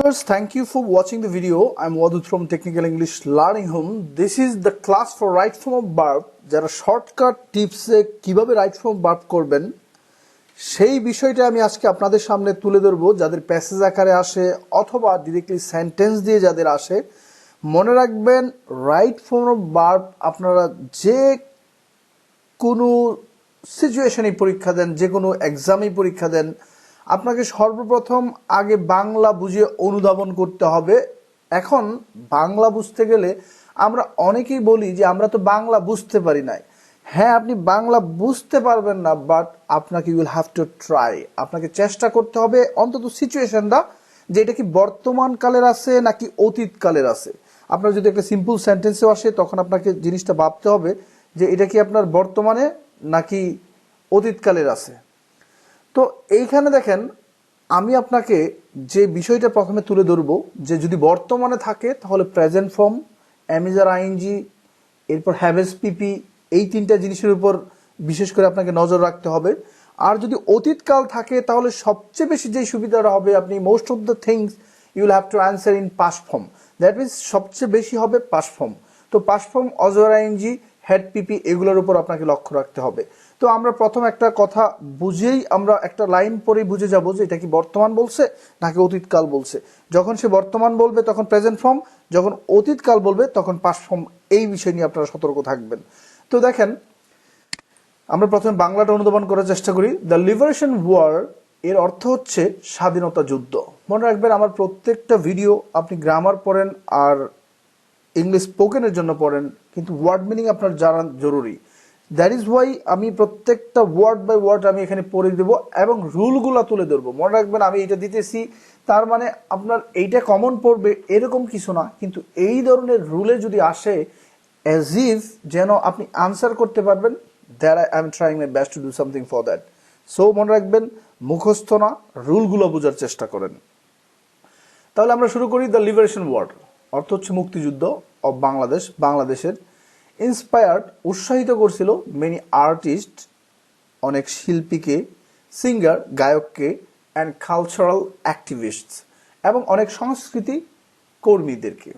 Viewers, thank you for watching the video. I'm Wadud from Technical English Learning Home. This is the class for right form of verb. যারা shortcut টিপসে কিভাবে right form verb করবেন সেই বিষয়টা আমি আজকে আপনাদের সামনে তুলে ধরব। যাদের প্যাসেজ আকারে আসে অথবা ডিরেক্টলি সেন্টেন্স দিয়ে যাদের আসে, মনে রাখবেন রাইট ফর্ম অফ ভার্ব আপনারা যে কোনো সিচুয়েশনে পরীক্ষা দেন, যে কোনো এক্সামে পরীক্ষা দেন, আপনাকে সর্বপ্রথম আগে বাংলা বুঝে অনুধাবন করতে হবে। এখন বাংলা বুঝতে গেলে আমরা অনেকেই বলি যে আমরা তো বাংলা বুঝতে পারি না। হ্যাঁ, আপনি বাংলা বুঝতে পারবেন না, বাট আপনাকে you will have to try. আপনাকে চেষ্টা করতে হবে অন্তত সিচুয়েশনটা যে এটা কি বর্তমান কালের আছে নাকি অতীত কালের আছে। আপনার যদি একটা সিম্পল সেন্টেন্সেও আসে তখন আপনাকে জিনিসটা ভাবতে হবে যে এটা কি আপনার বর্তমানে নাকি অতীত কালের আছে। তো এইখানে দেখেন আমি আপনাকে যে বিষয়টা প্রথমে তুলে ধরবো যে যদি বর্তমানে থাকে তাহলে প্রেজেন্ট ফর্ম, এমিজার আইএনজি, এরপর হ্যাভেস পিপি, এই তিনটা জিনিসের উপর বিশেষ করে আপনাকে নজর রাখতে হবে। আর যদি অতীতকাল থাকে তাহলে সবচেয়ে বেশি যে সুবিধাটা হবে, আপনি most of the things you will have to answer in past form. That means সবচেয়ে বেশি হবে পাস্ট ফর্ম। তো পাস্ট ফর্ম, অজর আইএনজি, হেড পিপি, এগুলোর উপর আপনাকে লক্ষ্য রাখতে হবে। তো আমরা প্রথম একটা কথা বুঝেই আমরা একটা লাইন পরেই বুঝে যাব যে এটা কি বর্তমান বলছে নাকি অতীতকাল বলছে। যখন সে বর্তমান বলবে তখন প্রেজেন্ট ফর্ম, যখন অতীতকাল বলবে তখন পাস্ট ফর্ম। এই বিষয় নিয়ে আপনারা সতর্ক থাকবেন। তো দেখেন আমরা প্রথমে বাংলাটা অনুধাবন করার চেষ্টা করি। দ্য লিবারেশন ওয়ার এর অর্থ হচ্ছে স্বাধীনতা যুদ্ধ। মনে রাখবেন আমার প্রত্যেকটা ভিডিও আপনি গ্রামার পড়েন আর ইংলিশ স্পোকেনের জন্য পড়েন, কিন্তু ওয়ার্ড মিনিং আপনার জানা জরুরি। দ্যাট ইজ ওয়াই আমি প্রত্যেকটা ওয়ার্ড বাই ওয়ার্ড আমি এখানে পড়ে দেবো এবং রুলগুলো তুলে ধরবো। মনে রাখবেন আমি এটা দিতেছি তার মানে আপনার এইটা কমন পড়বে এরকম কিছু না, কিন্তু এই ধরনের রুলে যদি আসে অ্যাজ ইফ যেন আপনি আনসার করতে পারবেন, that I am trying my best to do something for that. So মনে রাখবেন মুখস্থ না, রুলগুলো বোঝার চেষ্টা করেন। তাহলে আমরা শুরু করি। দ্য লিবারেশন ওয়ার অর্থ হচ্ছে মুক্তিযুদ্ধ অফ বাংলাদেশ, বাংলাদেশের। ইন্সপায়ার্ড উৎসাহিত করছিল মেনি আর্টিস্ট অনেক শিল্পীকে, সিঙ্গার গায়ককে, অ্যান্ড কালচারাল অ্যাক্টিভিস্টস এবং অনেক সংস্কৃতি কর্মীদেরকে।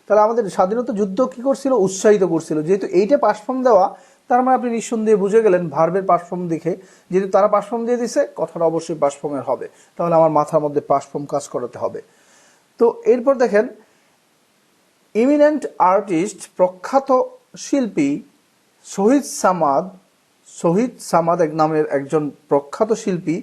তাহলে আমাদের স্বাধীনতা যুদ্ধ কি করছিল? উৎসাহিত করছিল। যেহেতু এইটা পাসফর্ম দেওয়া, তার মানে আপনি নিঃসন্দেহে বুঝে গেলেন ভার্বের পাসফর্ম দেখে, যেহেতু তারা পাসফর্ম দিয়ে দিছে কথাটা অবশ্যই পাসফর্মের হবে। তাহলে আমার মাথার মধ্যে পাসফর্ম কাজ করাতে হবে। তো এরপর দেখেন ইমিনেন্ট আর্টিস্ট প্রখ্যাত শিল্পী শহীদ সামাদ এক নামের একজন প্রখ্যাত শিল্পী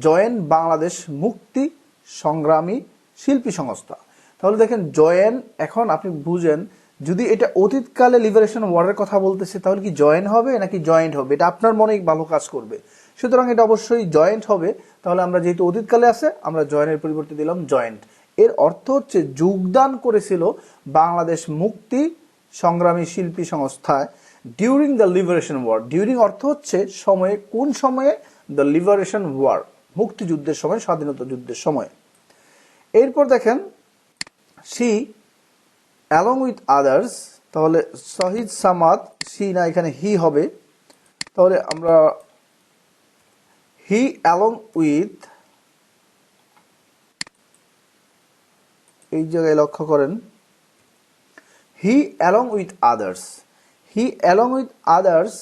জয়েন বাংলাদেশ মুক্তি সংগ্রামী শিল্পী সংস্থা। তাহলে দেখেন জয়েন, এখন আপনি বুঝেন যদি এটা অতীতকালে লিবারেশন ওয়ারের কথা বলতেছে তাহলে কি জয়েন হবে নাকি জয়েন্ট হবে, এটা আপনার মনেই ভালো কাজ করবে। সুতরাং এটা অবশ্যই জয়েন্ট হবে। তাহলে আমরা যেহেতু অতীতকালে আছে আমরা জয়েনের পরিবর্তে দিলাম জয়েন্ট। এর অর্থ হচ্ছে যোগদান করেছিল বাংলাদেশ মুক্তি সংগ্রামী শিল্পী সংস্থায় during the liberation war. During অর্থ হচ্ছে সময়ে, কোন সময়ে? দ্য লিবারেশন ওয়ার, মুক্তিযুদ্ধের সময়, স্বাধীনতা যুদ্ধের সময়। এরপর দেখেন সি অ্যালং উইথ আদার্স, তাহলে শহীদ সামাদ, সি না এখানে হি হবে। তাহলে আমরা হি অ্যালং উইথ, এই জায়গায় লক্ষ্য করেন he along with others, he along with others.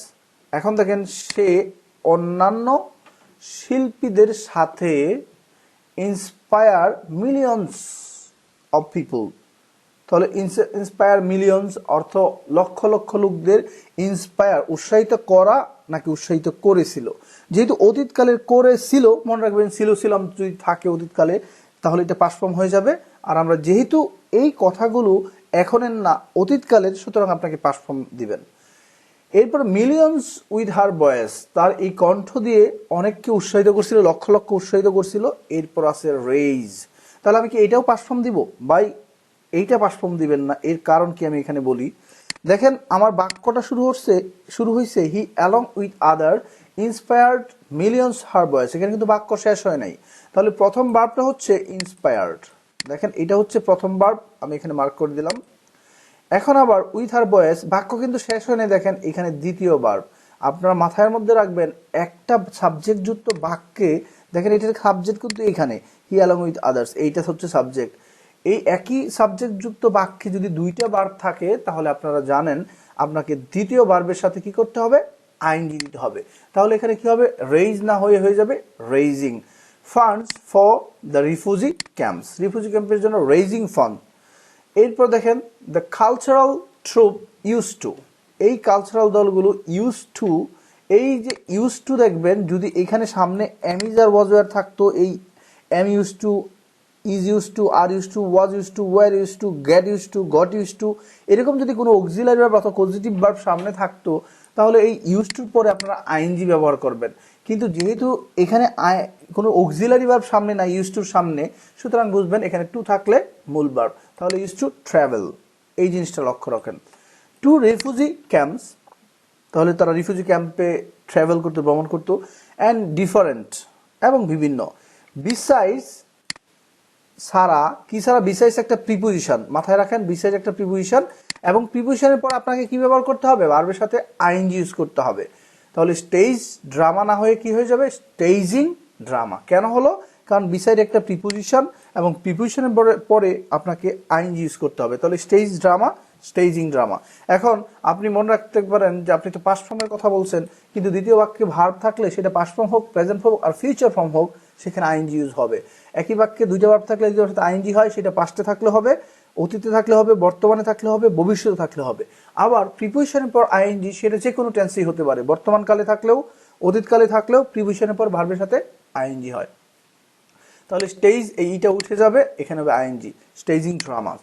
এখন দেখেন সে অন্যান্য শিল্পীদের সাথে ইন্সপায়ার মিলিয়নস অফ পিপল। তাহলে ইন্সপায়ার মিলিয়নস অর্থ লক্ষ লক্ষ লোকদের ইন্সপায়ার উৎসাহিত করা নাকি উৎসাহিত করেছিল। যেহেতু অতীতকালের করেছিল, মনে রাখবেন ছিলাম যদি থাকে অতীতকালে তাহলে এটা পাসফর্ম হয়ে যাবে। আর আমরা যেহেতু এই কথাগুলো এখনের না অতীতকালের, সুতরাং আপনাকে পাসফর্ম দিবেন। এরপর মিলিয়নস উইথ হার ভয়েস, তার এই কণ্ঠ দিয়ে অনেককে উৎসাহিত করছিল, লক্ষ লক্ষ উৎসাহিত করছিল। এরপর আছে রেইজ, তাহলে আমি কি এটাও পাসফর্ম দিব? বাই এইটা পাসফর্ম দিবেন না, এর কারণ কি আমি এখানে বলি। দেখেন আমার বাক্যটা শুরু হয়েছে he along with other inspired millions her voice. এখানে কিন্তু বাক্য শেষ হয় নাই। তাহলে প্রথম ভার্বটা হচ্ছে ইন্সপায়ার্ড। দেখেন এটা হচ্ছে প্রথম ভার্ব, আমি এখানে মার্ক করে দিলাম। এখন আবার উইথ হার ভয়েস, বাক্য কিন্তু শেষ হয় নাই। দেখেন এখানে দ্বিতীয় ভার্ব। আপনারা মাথার মধ্যে রাখবেন একটা সাবজেক্ট যুক্ত বাক্যে, দেখেন এটার সাবজেক্ট কিন্তু এখানে হি অ্যালং উইথ আদার্স, এইটা হচ্ছে সাবজেক্ট। এই একই সাবজেক্ট যুক্ত বাক্যে যদি দুইটা ভার্ব থাকে তাহলে আপনারা জানেন আপনাকে দ্বিতীয় ভার্বের সাথে কি করতে হবে, আইএনজি দিতে হবে। তাহলে এখানে কি হবে, রেইজ না হয়ে যাবে raising. Funds for the refugee camps, refugee ক্যাম্পের জন্য রেইজিং ফান্ড। এরপর দেখেন the cultural troupe use to, এই কালচারাল দলগুলো ইউজ টু, এই যে ইউজ টু দেখবেন যদি এখানে সামনে এমিজ আর ওয়াজ ওয়ার থাকতো, এই am use to, is use to, are use to, was use to, were use to, get use to, got use to, এরকম যদি কোনো অক্সিলারি ভার্ব অথবা পজিটিভ ভার্ব সামনে থাকতো তাহলে এই ইউজ টুর পরে আপনারা আইএনজি ব্যবহার করবেন। কিন্তু যেহেতু এখানে কোনো অক্সিলারি ভার্ব সামনে না ইউজ টুর সামনে, সুতরাং বুঝবেন এখানে টু থাকলে মূল ভার্ব, তাহলে ইউজ টু ট্রাভেল, এই জিনিসটা লক্ষ্য রাখেন। টু রিফিউজি ক্যাম্পস, তাহলে তারা রিফিউজি ক্যাম্পে ট্রাভেল করতো, ভ্রমণ করতো। অ্যান্ড ডিফারেন্ট, এবং বিভিন্ন। বিসাইডস সারা, কি সারা, বিসাইডস একটা প্রিপোজিশন, মাথায় রাখেন বিসাইডস একটা প্রিপোজিশন, এবং প্রিপোজিশনের পর আপনাকে কি ব্যবহার করতে হবে, ভার্বের সাথে আইএনজি ইউজ করতে হবে। তাহলে স্টেজ ড্রামা না হয়ে কি হয়ে যাবে, স্টেজিং ড্রামা। কেন হলো, কারণ বিসাইড একটা প্রিপোজিশন এবং প্রিপোজিশনের পরে আপনাকে আইএনজি ইউজ করতে হবে। তাহলে স্টেজ ড্রামা, স্টেজিং ড্রামা। এখন আপনি মনে রাখতে পারেন যে আপনি তো পাস্ট ফর্মের কথা বলছেন, কিন্তু দ্বিতীয় বাক্যে ভার্ব থাকলে সেটা পাস্ট ফর্ম হোক, প্রেজেন্ট হোক আর ফিউচার ফর্ম হোক, সেখানে আইএনজি ইউজ হবে। একই বাক্যে দুইটা ভার্ব থাকলে একটার সাথে আইএনজি হয়, সেটা পাস্টে থাকলে হবে, অতীতে থাকলে হবে, বর্তমানে থাকলে হবে, ভবিষ্যতে থাকলে হবে। আবার প্রিপোজিশনের পর আইএনজি সেটা যে কোনো টেন্সেই হতে পারে, বর্তমান কালে থাকলেও, অতীতকালে থাকলেও প্রিপোজিশনের পর ভার্বের সাথে আইএনজি হয়। তাহলে স্টেজ, এইটা উঠে যাবে, এখানে হবে আইএনজি, স্টেজিং ড্রামা।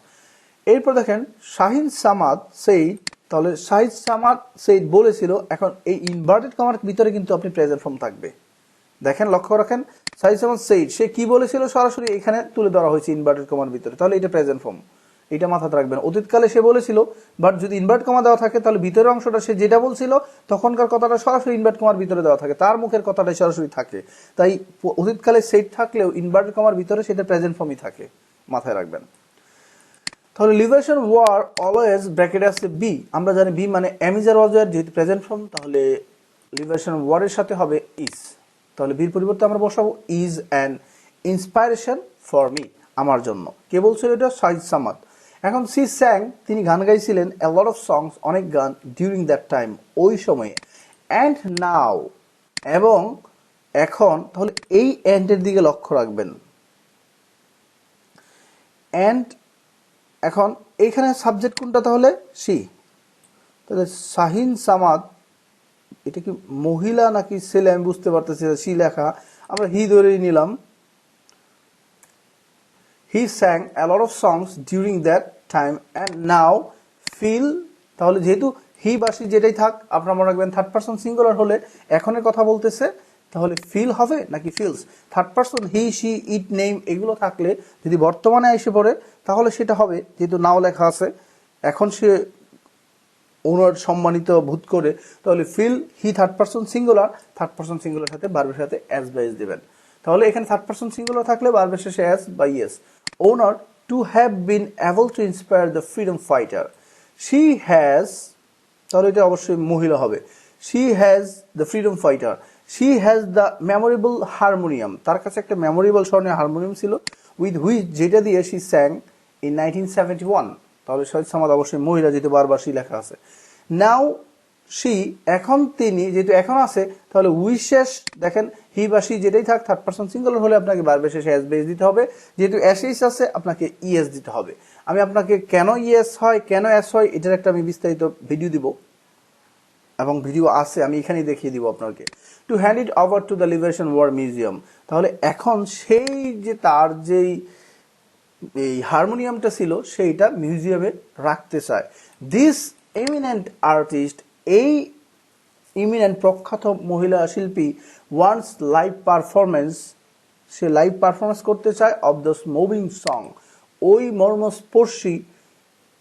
এরপর দেখেন শাহিন সামাদ সেইড, তাহলে শাহিদ সামাদ সেইড বলেছিল, এখন এই ইনভার্টেড কমার ভিতরে কিন্তু আপনি প্রেজেন্ট ফর্ম থাকবে। দেখেন লক্ষ্য রাখেন, শাহিদ সামাদ সেইড, সে কি বলেছিল সরাসরি এখানে তুলে ধরা হয়েছে ইনভার্টেড কমার ভিতরে, তাহলে এটা প্রেজেন্ট ফর্ম, এটা মাথাতে রাখবেন। অতীতকালে সে বলেছিল, বাট যদি ইনভার্ট কমা দেওয়া থাকে তাহলে ভিতরের অংশটা সে যেটা বলছিল তখনকার কথাটা সরাসরি ইনভার্ট কমার ভিতরে দেওয়া থাকে, তার মুখের কথাটাই সরাসরি থাকে। তাই অতীতকালে সেইড থাকলেও ইনভার্টেড কমার ভিতরে সেটা প্রেজেন্ট ফর্মই থাকে, মাথায় রাখবেন। তাহলে লিভারেশন ওয়ার অলওয়েজ ব্র্যাকেট আছে বি, আমরা জানি বি মানে এমিজার ওয়াজার, যেহেতু প্রেজেন্ট ফর্ম তাহলে লিভারেশন ওয়ারের সাথে হবে ইজ, তাহলে বির পরিবর্তে আমরা বসাবো is an inspiration for me, আমার জন্য। কে বলছিল এটা, শাহিদ সামাদ। এখন সি স্যাং, তিনি গান গাইছিলেন, এ লট অফ সংস, অনেক গান, ডিউরিং দ্যাট টাইম, ওই সময়ে। অ্যান্ড নাও, এবং এখন, তাহলে এই অ্যান্ডের দিকে লক্ষ্য রাখবেন। অ্যান্ড এখন এইখানে সাবজেক্ট কোনটা, তাহলে সি, তাহলে শাহিন সামাদ, এটা কি মহিলা নাকি ছেলে আমি বুঝতে পারতেছি, সি লেখা, আমরা হি ধরেই নিলাম। He sang a lot of songs during that time and now feel, তাহলে যেহেতু হি বা সি যেটাই থাক, আপনারা মনে রাখবেন থার্ড পারসন সিঙ্গুলার হলে এখনের কথা বলতেছে, তাহলে ফিল হবে নাকি feels. Third person he, she, it, name এগুলো থাকলে যদি বর্তমানে এসে পড়ে তাহলে সেটা হবে, যেহেতু নাও লেখা আছে, এখন সে ওনার সম্মানিত বোধ করে, তাহলে feel he third person singular, third person singular সাথে ভার্বের সাথে এস বা এস দিবেন। তাহলে এখানে থার্ড পারসন সিঙ্গুলার থাকলে ভার্বের শেষে এস বা ES. Honor to have been able to inspire the freedom fighter. She has, তাহলে এটা অবশ্যই মহিলা হবে, she has the freedom fighter, she has the memorable harmonium, তার কাছে একটা মেমোরেবল স্মরণীয় হারমোনিয়াম ছিল, with which, যেটা দিয়ে she sang in 1971, তাহলে শাহিদ সামাদ অবশ্যই মহিলা, যেহেতু বারবার সি লেখা আছে। Now she, এখন তিনি, যেহেতু এখন আছে তাহলে উইশেস, দেখেন হি বা সি যেটাই থাক থার্ড পারসন সিঙ্গুলার হলে আপনাকে ভার্বের শেষে এস বেস দিতে হবে, যেহেতু এস আছে আপনাকে ইএস দিতে হবে। আমি আপনাকে কেন ইএস হয় কেন এস হয় এটার একটা আমি বিস্তারিত ভিডিও দিব, এবং ভিডিও আছে, আমি এখানেই দেখিয়ে দিব আপনাকে। To hand it over to the liberation war museum, তাহলে এখন সেই যে তার যেই এই হারমোনিয়ামটা ছিল সেইটা মিউজিয়ামে রাখতে চায়। দিস এমিনেন্ট আর্টিস্ট, এই ইমিনেন্ট প্রখ্যাত মহিলা শিল্পী, ওয়ান্স লাইভ পারফরমেন্স, সে লাইভ পারফরমেন্স করতে চায়, অফ দ্য মুভিং সং, ওই মর্মস্পর্শী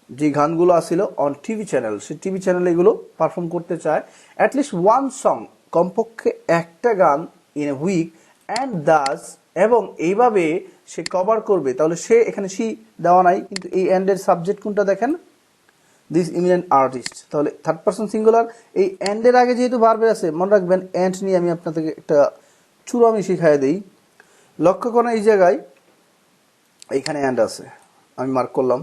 যে গানগুলো আছিল on TV channel, say TV চ্যানেলে এগুলো পারফর্ম করতে চায়। অ্যাটলিস্ট ওয়ান সং, কমপক্ষে একটা গান, in a week, and thus, এবং এইভাবে সে কভার করবে। তাহলে সে, এখানে সি দেওয়া নাই, কিন্তু এই এন্ডের সাবজেক্ট কোনটা দেখেন, দিস ইমিনেন্ট আর্টিস্ট, তাহলে থার্ড পারসন সিঙ্গুলার। এই এন্ডের আগে যেহেতু ভার্বে আছে, মনে রাখবেন এন্ড নিয়ে আমি আপনাদেরকে একটা চূড়ামি শিখাই দেই। লক্ষ্য করেন এই জায়গায় এইখানে এন্ড আছে, আমি মার্ক করলাম।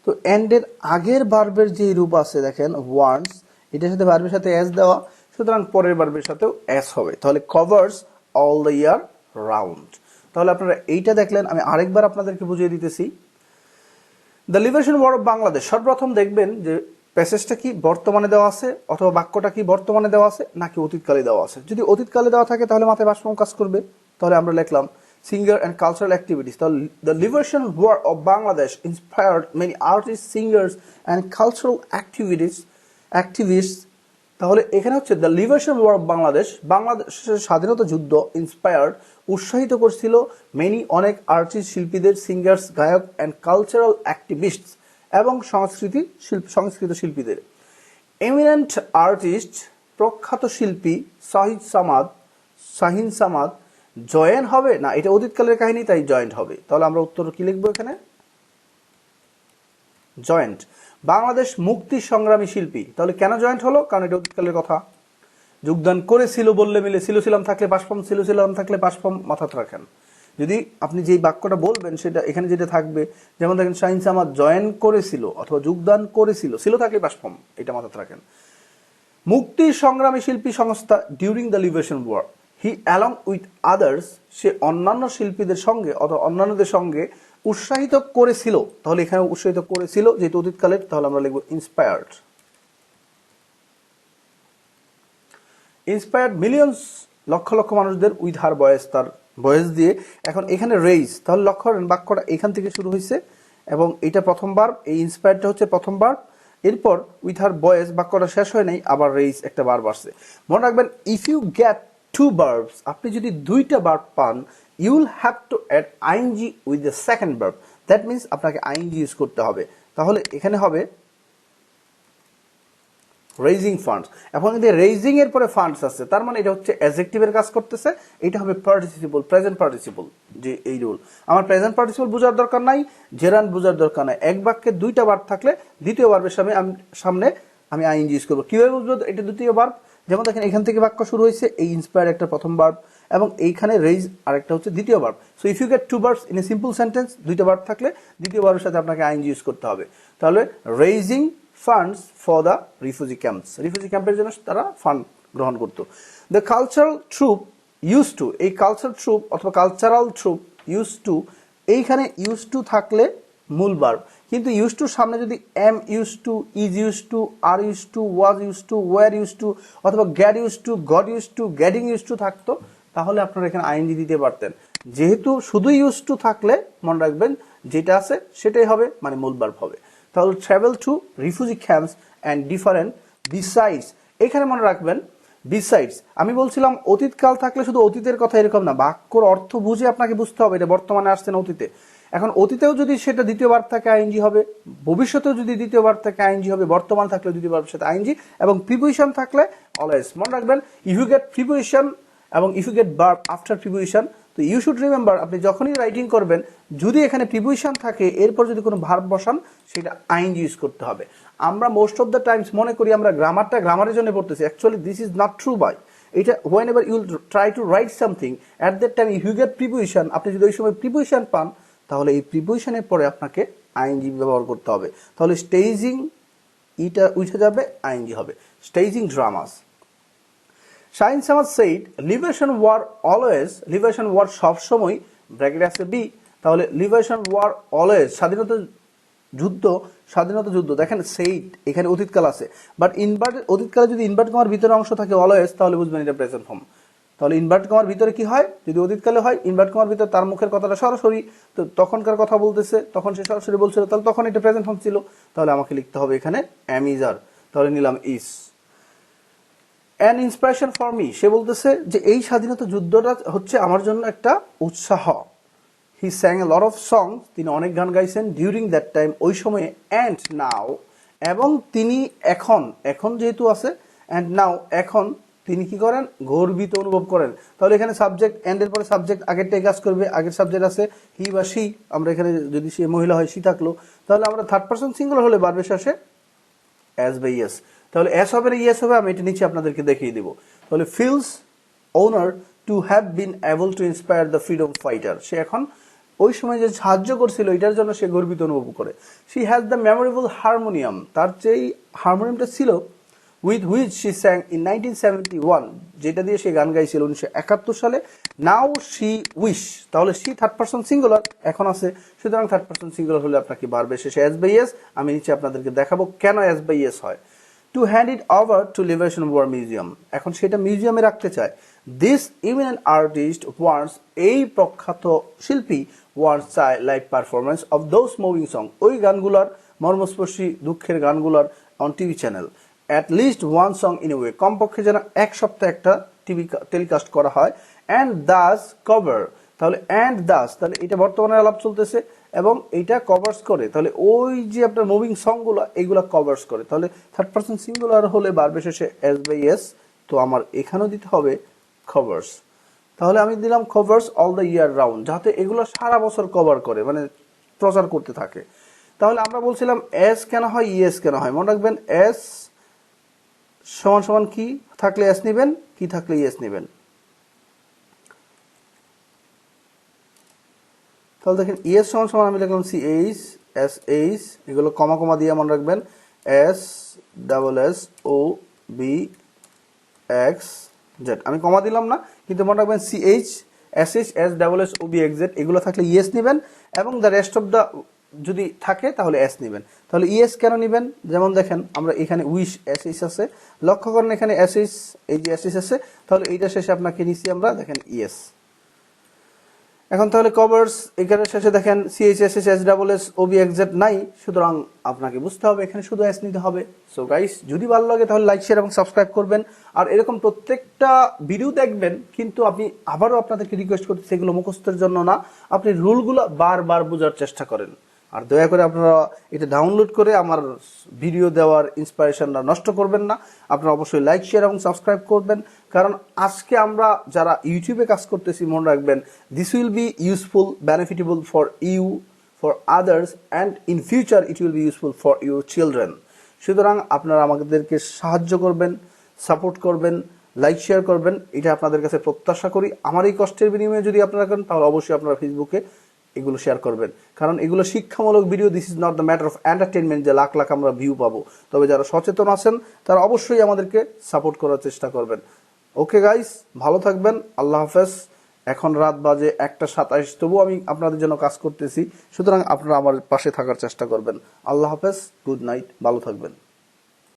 তো এন্ড এর আগের ভার্বের যে রূপ আছে দেখেন ওয়ান্টস, এটার সাথে ভার্বের সাথে এস দেওয়া, সুতরাং পরের ভার্বের সাথেও এস হবে, তাহলে covers all the year round. তাহলে আপনারা এইটা দেখলেন, আমি আরেকবার আপনাদেরকে বুঝিয়ে দিতেছি। The liberation war of Bangladesh, সর্বপ্রথম দেখবেন যে প্যাসেজটা কি বর্তমানে দেওয়া আছে অথবা বাক্যটা কি বর্তমানে দেওয়া আছে নাকি অতীতকালে দেওয়া আছে। যদি অতীতকালে দেওয়া থাকে তাহলে মাথায় বাষ্প কাজ করবে, তাহলে আমরা লিখলাম singer and cultural activities. The liberation war of Bangladesh inspired many artists, singers and cultural activists. তাহলে এখানে হচ্ছে the liberation war of Bangladesh, বাংলাদেশের স্বাধীনতা যুদ্ধ ইন্সপায়ার্ড উৎসাহিত করছিল মেনি অনেক আর্টিস্ট সিঙ্গার্স, গায়ক অ্যান্ড কালচারাল অ্যাক্টিভিস্টস এবং সংস্কৃত শিল্পীদের। এমিনেন্ট আর্টিস্ট প্রখ্যাত শিল্পী শাহিন সামাদ জয়েন হবে না, এটা অতীতকালের কাহিনী তাই জয়েন্ট হবে। তাহলে আমরা উত্তর কি লিখবো এখানে? জয়েন্ট। বাংলাদেশ মুক্তি সংগ্রামী শিল্পী, তাহলে কেন জয়েন্ট হলো? কারণ এটা অতীতকালের কথা। যোগদান করেছিল বললে মিলে, ছিলাম থাকলে পাসফর্ম, ছিলাম থাকলে পাসফর্ম মাথাতে রাখেন। যদি আপনি যেই বাক্যটা বলবেন সেটা এখানে যেটা থাকবে, যেমন দেখেন শাহিন সামাদ জয়েন করেছিল অথবা যোগদান করেছিল, ছিল থাকলে পাসফর্ম, এটা মাথাতে রাখেন। মুক্তি সংগ্রামী শিল্পী সংস্থা during the liberation war, he along with others, সে অন্যান্য শিল্পীদের সঙ্গে অথবা অন্যান্যদের সঙ্গে উৎসাহিত করেছিল, তাহলে এখানে উৎসাহিত করেছিল যেহেতু অতীতকালের, তাহলে আমরা লিখব inspired. Inspired millions, lakh lakh মানুষদের উইথ হার ভয়েস, তার ভয়েস দিয়ে। এখন এখানে রেইজ, তাহলে লক্ষ্য করেন বাক্যটা এখান থেকে শুরু হয়েছে এবং এটা প্রথম ভার্ব, এই ইন্সপায়ার্ডটা হচ্ছে প্রথম ভার্ব, এরপর উইথ হার ভয়েস বাক্যটা শেষ হয় নাই, আবার রেইজ একটা ভার্ব আসছে। মনে রাখবেন if you get two verbs, আপনি যদি দুইটা ভার্ব পান, you will have to add ing with the second verb. That means আপনাকে ing ইউজ করতে হবে। তাহলে এখানে হবে raising funds। এখন যদি raising এর পরে funds আছে, তার মানে এটা হচ্ছে adjective এর কাজ করতেছে, এটা হবে participle, present participle। যে এই রুল, আমার present participle বোঝার দরকার নাই, gerund বোঝার দরকার নাই। এক বাক্যে দুইটা ভার্ব থাকলে দ্বিতীয় ভার্বের সামনে আমি ing ইউজ করব। কিভাবে বুঝবো এটা দ্বিতীয় ভার্ব? যেমন দেখেন এখান থেকে বাক্য শুরু হয়েছে, এই ইন্সপায়ার একটা প্রথম ভার্ব এবং এইখানে রেইজ আরেকটা হচ্ছে দ্বিতীয় verb. So if you get two verbs in a simple sentence, দুইটা ভার্ব থাকলে দ্বিতীয় ভার্বের সাথে আপনাকে আইএনজি ইউজ করতে হবে। তাহলে raising funds for the refugee camps, refugee ক্যাম্পের জন্য তারা ফান্ড গ্রহণ করতো। The cultural troupe use to, এই কালচারাল ট্রুপ অথবা কালচারাল ট্রুপ ইউজ টু, এইখানে ইউজ টু থাকলে মূল ভার্ব, কিন্তু ইউজ টুর সামনে যদি am use to, is use to, are use to, was use to, were use to অথবা get use to, got use to, getting use to থাকতো, তাহলে আপনারা এখানে আইএনজি দিতে পারতেন। যেহেতু শুধু ইউজ টু থাকলে মনে রাখবেন যেটা আছে সেটাই হবে, মানে মূল ভার্ব হবে। তাহলে travel to refugee camps and different besides, এখানে মনে রাখবেন বিসাইডস। আমি বলছিলাম অতীতকাল থাকলে শুধু অতীতের কথা এরকম না, বাক্যর অর্থ বুঝে আপনাকে বুঝতে হবে এটা বর্তমানে আসছে না অতীতে। এখন অতীতেও যদি সেটা দ্বিতীয় ভার্ব থাকে আইএনজি হবে, ভবিষ্যতেও যদি দ্বিতীয় ভার্ব থাকে আইএনজি হবে, বর্তমান থাকলে দ্বিতীয় ভার্বের সাথে আইএনজি, এবং প্রিপোজিশন থাকলে অলওয়েজ। মনে রাখবেন ইফ ইউ গেট প্রিপোজিশন এবং if you get verb after preposition, তো ইউ শুড রিমেম্বার আপনি যখনই রাইটিং করবেন যদি এখানে প্রিপোজিশন থাকে এরপর যদি কোনো ভার্ব বসান সেটা আইএনজি ইউজ করতে হবে। আমরা মোস্ট অফ দ্য টাইমস মনে করি আমরা গ্রামারের জন্য পড়তেছি, actually this is not true by. এটা whenever you will try to write something at that time if you get preposition, আপনি যদি ওই সময় প্রিপোজিশন পান তাহলে এই প্রিপোজিশনের পরে আপনাকে আইএনজি ব্যবহার করতে হবে। তাহলে স্টেজিং এটা উঠে যাবে, আইএনজি হবে। Staging dramas. Shahin Samad said liberation war always, liberation war সবসময়, ব্র্যাকেট আছে বি, তাহলে লিবারেশন ওয়ার অলওয়েজ স্বাধীনতা যুদ্ধ। দেখেন সেইড এখানে অতীতকাল আছে, বাট ইনভার্ট অতীতকালে যদি ইনভার্ট কমার ভিতরে অংশ থাকে অলওয়েজ তাহলে বুঝবেন এটা প্রেজেন্ট ফর্ম। তাহলে ইনভার্ট কমার ভিতরে কি হয়, যদি অতীতকালে হয় ইনভার্ট কমার ভিতরে তার মুখের কথাটা সরাসরি, তো তখনকার কথা বলতেছে, তখন সে সরাসরি বলছিল, তাহলে তখন এটা প্রেজেন্ট ফর্ম ছিল, তাহলে আমাকে লিখতে হবে এখানে অ্যাম ইজ আর, তাহলে নিলাম is. An inspiration for me, সে বলতেছে যে এই স্বাধীনতা যুদ্ধটা হচ্ছে আমার জন্য একটা উৎসাহ। হি স্যাং এ লট অফ সংস, তিনি অনেক গান গাইছেন, ডিউরিং দ্যাট টাইম, ওই সময়ে, অ্যান্ড নাও, এবং তিনি এখন যেহেতু আছে অ্যান্ড নাও, এখন তিনি কি করেন, গর্বিত অনুভব করেন। তাহলে এখানে সাবজেক্ট, এন্ড এর পরে সাবজেক্ট আগেরটাই কাজ করবে, আগের সাবজেক্ট আছে হি বা শি, আমরা এখানে যদি সে মহিলা হয় শি থাকলো, তাহলে আমরা থার্ড পারসন সিঙ্গুলার হলে ভার্বের শেষে অ্যাস বা ইয়েস, তাহলে অ্যাস হবে না ইয়েস হবে, আমি এটা নিচে আপনাদেরকে দেখিয়ে দিব। তাহলে feels honour to have been able to inspire the freedom fighter, সে এখন ওই সময় যে সাহায্য করছিল এটার জন্য সে গর্বিত অনুভব করে। She has the memorable harmonium, তার যেই হারমোনিয়ামটা ছিল, উইথ হুইচ শি স্যাং ইন 1971, যেটা দিয়ে সে গান গাইছিল 1971 সালে। নাও শি উইশ, তাহলে শি থার্ড পারসন সিঙ্গুলার এখন আছে, সুতরাং থার্ড পারসন সিঙ্গুলার হলে আপনাকে ভার্ব শেষে এস বাই এস। আমি নিচে আপনাদেরকে দেখাবো কেন এস বাই এস হয়। To hand it over to liberation war museum, এখন সেটা মিউজিয়ামে রাখতে চায়। দিস ইমিনেন্ট আর্টিস্ট ওয়ান্টস, এই প্রখ্যাত শিল্পী ওয়ান্টস চায় live performance of those moving song, ওই গানগুলার মর্মস্পর্শী দুঃখের গানগুলার on TV channel. At least one song in a way, কমপক্ষে যেন এক সপ্তাহে একটা টিভি টেলিকাস্ট করা হয়। অ্যান্ড দাস কভার, তাহলে অ্যান্ড দাস, তাহলে এটা বর্তমানে আলাপ চলতেছে এবং এটা কভার্স করে, তাহলে ওই যে আপনার মুভিং সংগুলো এগুলা কভার্স করে। তাহলে থার্ড পারসন সিঙ্গুলার হলে ভার্বের শেষে এস বাই এস, তো আমার এখানেও দিতে হবে কভার্স। তাহলে আমি দিলাম covers all the year round, যাতে এগুলো সারা বছর কভার করে, মানে প্রচার করতে থাকে। তাহলে আমরা বলছিলাম এস কেন হয়, ইএস কেন হয়, মনে রাখবেন এস সমান সমান কি থাকলে এস নেবেন, কি থাকলে ইএস নেবেন। তাহলে দেখেন ইএস সমান সমান আমি লিখলাম সি এইচ এস এইচ, এগুলো কমা কমা দিয়ে মনে রাখবেন S double S O B X Z, আমি কমা দিলাম না, কিন্তু মনে রাখবেন C H S H S double S O B X Z, এগুলো থাকলে ইএস নেবেন এবং দ্য রেস্ট অফ দ্য যদি থাকে তাহলে এস নেবেন। তাহলে ইএস কেন নেবেন, যেমন দেখেন আমরা এখানে উইশ এস এইচ আছে, লক্ষ্য করেন এখানে এস এইচ, এই যে এস এইচ আছে, তাহলে এইটা শেষে আপনাকে নিচ্ছি আমরা দেখেন ইএস। এখন তাহলে কভার্স এখানে শেষে দেখেন CHSS S double S OB XZ নাই, সুতরাং আপনাকে বুঝতে হবে এখানে শুধু এস নিতে হবে। সো গাইস, যদি ভালো লাগে তাহলে লাইক শেয়ার এবং সাবস্ক্রাইব করবেন, আর এরকম প্রত্যেকটা ভিডিও দেখবেন। কিন্তু আপনি আবারও আপনাদেরকে রিকোয়েস্ট করতেছি, এগুলো মুখস্থের জন্য না, আপনি রুলগুলো বারবার বোঝার চেষ্টা করেন। আর দয়া করে আপনারা এটা ডাউনলোড করে আমার ভিডিও দেওয়ার ইন্সপিরেশনটা নষ্ট করবেন না। আপনারা অবশ্যই লাইক শেয়ার এবং সাবস্ক্রাইব করবেন, কারণ আজকে আমরা যারা ইউটিউবে কাজ করতেছি মনে রাখবেন this will be useful, benefitable for you, for others, and in future it will be useful for your children. সুতরাং আপনারা আমাদেরকে সাহায্য করবেন, সাপোর্ট করবেন, লাইক শেয়ার করবেন, এটা আপনাদের কাছে প্রত্যাশা করি। আমার এই কষ্টের বিনিময়ে যদি আপনারা করেন তাহলে অবশ্যই আপনারা ফেসবুকে এগুলো শেয়ার করবেন, কারণ এগুলো শিক্ষামূলক video. This is not the matter of entertainment যে লাখ লাখ আমরা ভিউ পাবো। তবে যারা সচেতন আছেন তারা অবশ্যই আমাদেরকে সাপোর্ট করার চেষ্টা করবেন। ওকে গাইস, ভালো থাকবেন, আল্লাহ হাফেজ। এখন রাত বাজে 1:27, তবু আমি আপনাদের জন্য কাজ করতেছি, সুতরাং আপনারা আমার পাশে থাকার চেষ্টা করবেন। আল্লাহ হাফেজ, গুড নাইট, ভালো থাকবেন।